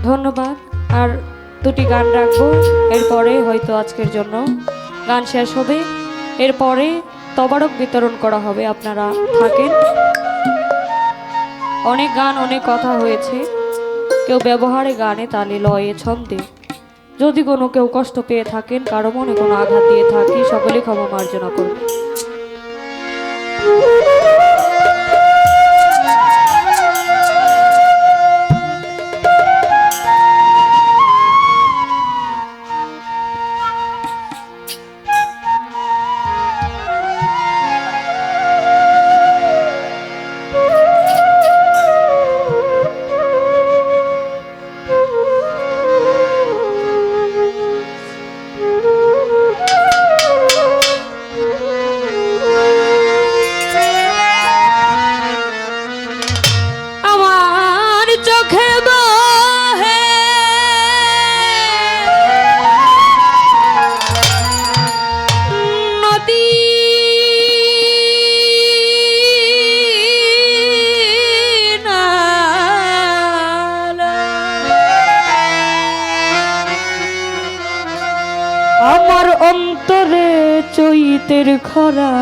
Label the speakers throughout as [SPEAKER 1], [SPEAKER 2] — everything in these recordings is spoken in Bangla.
[SPEAKER 1] ধন্যবাদ। আর দুটি গান রাখবো, এরপরে হয়তো আজকের জন্য গান শেষ হবে। এরপরে তবারক বিতরণ করা হবে, আপনারা থাকেন। অনেক গান অনেক কথা হয়েছে, কেউ ব্যবহারে গানে তালে লয়ে ছন্দে। যদি কোনো কেউ কষ্ট পেয়ে থাকেন, কারো মনে কোনো আঘাত দিয়ে থাকি, সকলে ক্ষমা মার্জনা করবে। আমার অন্তরে চৈতের খরা,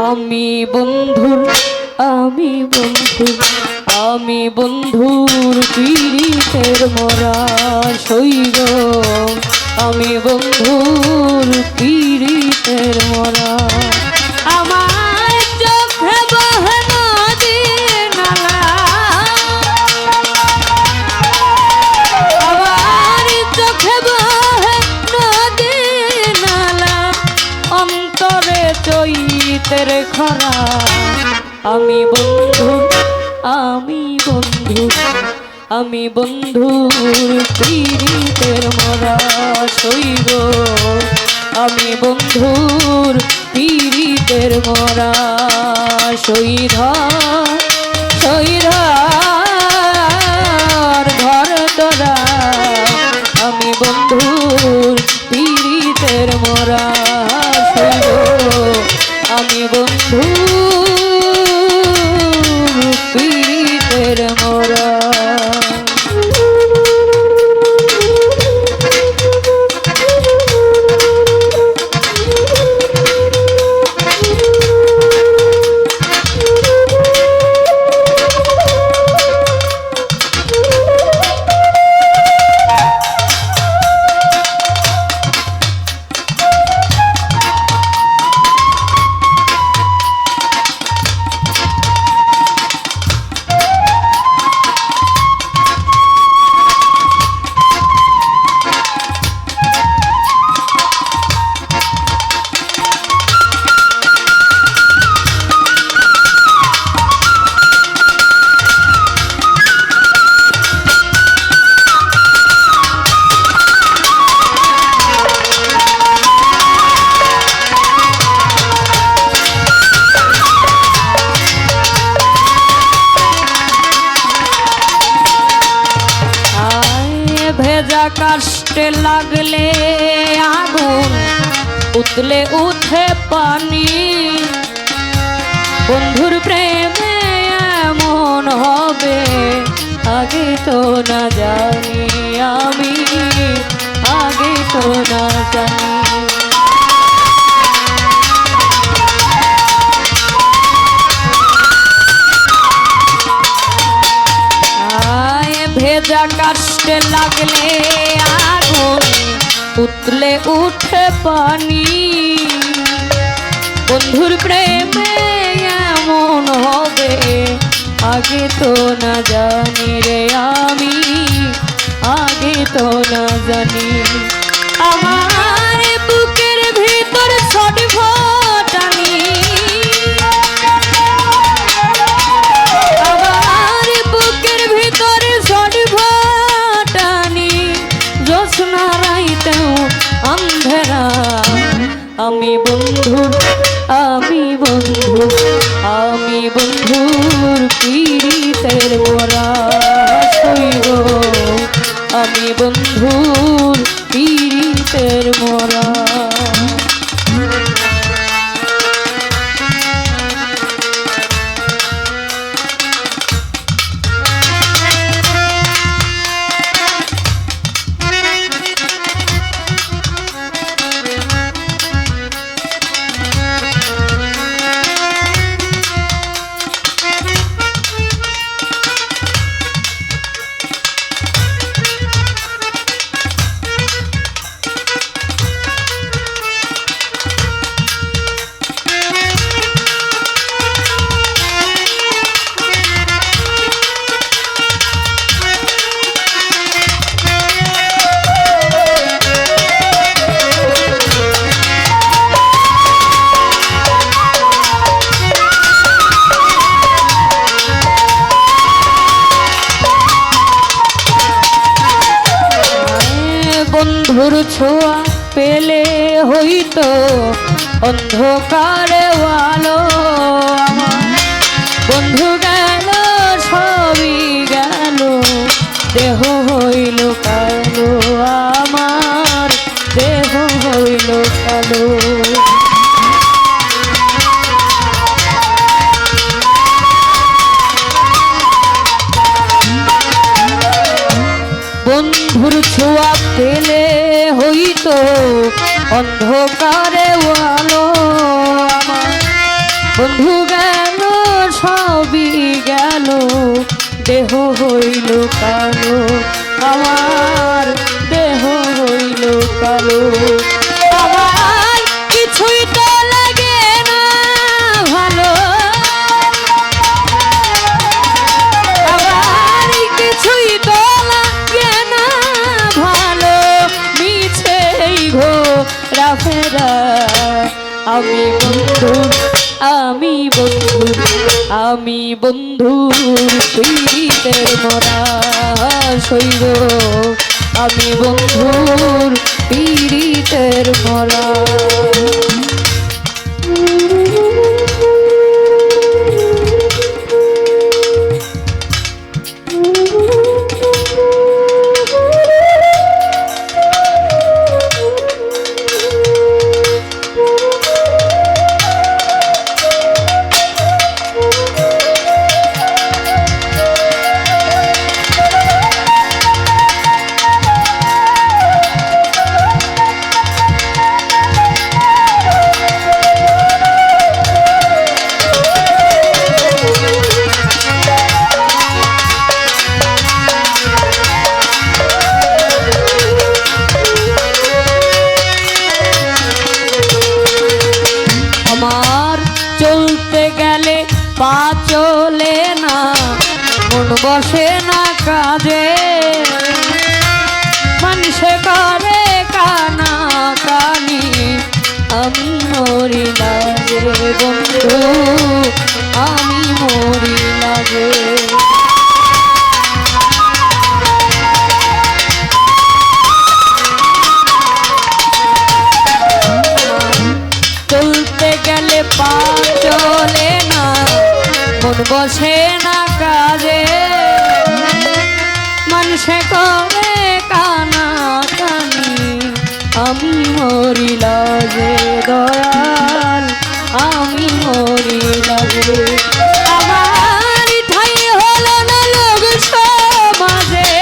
[SPEAKER 1] আমি বন্ধুর পীড়িতের মরা শৈব, আমি বন্ধুর পীড়িতের মরা। আমার চোখে বহে নদী নালা, আমার চোখে বহে নদী নালা, অন্তরে চৈতের খরা। আমি বন্ধুর পীড়িতের মরা শৈব, আমি বন্ধুর পীড়িতের মরা ঘর তোরা, আমি বন্ধুর পীড়িতের মরা শৈব, আমি বন্ধুর পীড়িতের মরা। ভেজা কাষ্টে লাগলে আগুন, উতলে উঠে পানি, বন্ধুর প্রেমে এমন হবে আগে তো না জানি, আমি আগে তো না জানি। ভেজা কাষ্টে লাগলে আগুন, উতলে উঠে পানি, বন্ধুর প্রেমে এমন হবে আগে তো না জানি রে, আমি আগে তো না জানি। আমার বুকের ভিতর ছটফটানি, আমার বুকের ভিতর ছটফটানি, জ্যোৎস্না রাইতেও অন্ধেরা, আমি বন্ধুর পীড়িতের মরা শৈব, আমি বন্ধুর পীড়িতের মরা। হইতো অন্ধকারে আলো আমার বন্ধু গেল সবই গেল দেহ হইল কালো আমার দেহ হইল কালো বন্ধুর ছোঁয়া পেলে হইতো অন্ধকারে আলো আমার বন্ধু গেল সবই গেল দেহ হইল কালো আমার দেহ হইল কালো আমার কিছুই তো লাগে না ভালো আমার কিছুই তো লাগে না ভালো মিছেই ঘোরা ফেরা আমি বন্ধুর পীড়িতের মরা শৈব আমি বন্ধুর পীড়িতের মরা পা চলে না মন বসে না কাজে মানুষে করে কানা কানি আমি মরি লাগে বন্ধু আমি মরি লাগে চলতে গেলে পা চলে না মন বসে না কাজে মানুষে করে কানা কানি আমি মরি লাগে দয়াল আমি মরি লাগে আমার ঠাই হলো না লোক সমাজে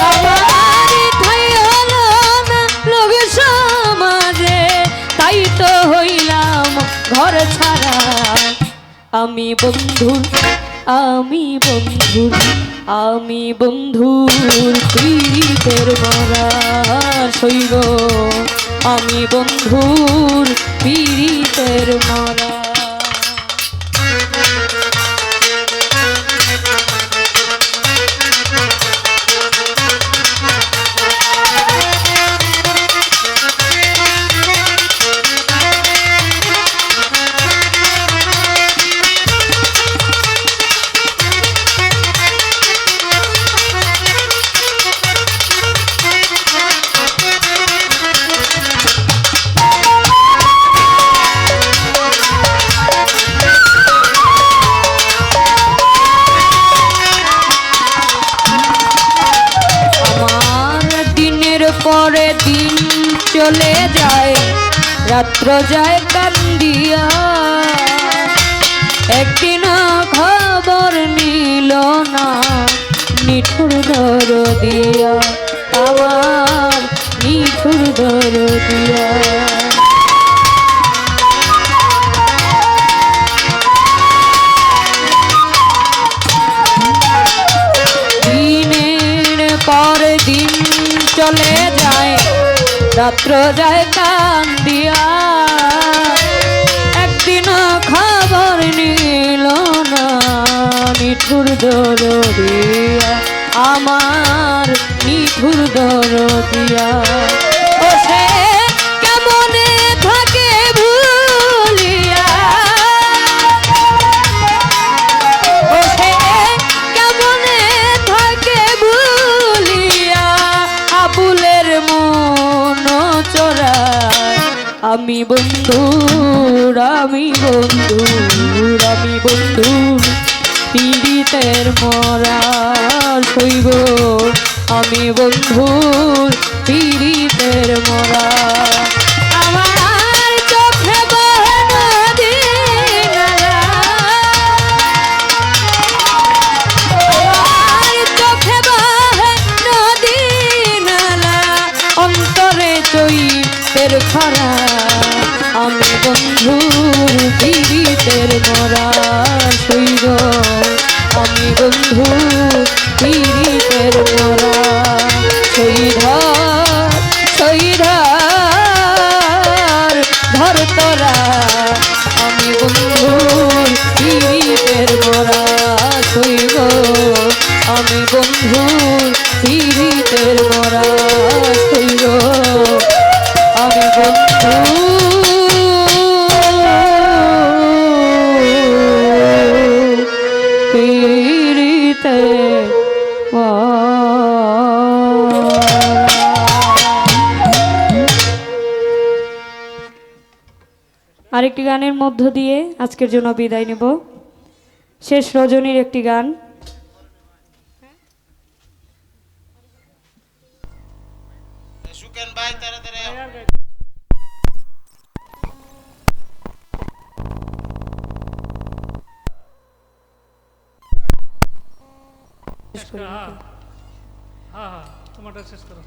[SPEAKER 1] আমার ঠাই হলো না লোক সমাজে তাই তো হইলাম ঘর ছাড়া আমি বন্ধুর পীড়িতের মরা শৈব আমি বন্ধুর পীড়িতের মরা পরে দিন চলে যায় রাত্র যায় কান্দিয়া একদিন খবর নিল না নিঠুর দরদিয়া আমার নিঠুর দরদিয়া দিনের পর দিন চলে যায় রাত্র যায় কান্দিয়া একদিন খবর নিল না নিঠুর দরদিয়া আমার নিঠুর দরদিয়া ও সে কেমনে থাকে ভুলিয়া ও সে কেমনে থাকে ভুলিয়া আবুলের আমি বন্ধুর আমি বন্ধুর আমি বন্ধুর পীড়িতের মরা শৈব আমি বন্ধুর পীড়িতের মরা আমার চোখে বহে নদী নালা আমার চোখে বহে নদী নালা অন্তরে চৈতের খরা আমি বন্ধুর পীড়িতের মরা শৈব আমি বন্ধু পীড়িতের মরা শৈধর শৈধর ধর তোরা আমি বন্ধুর পীড়িতের মরা শৈব আমি বন্ধুর পীড়িতের মরা শৈব আমি বন্ধু আরেকটি গানের মধ্য দিয়ে আজকের জন্য বিদায় নেব। শেষ রজনীর একটি গান।
[SPEAKER 2] হ্যাঁ হ্যাঁ তোমারটা শেষ করো।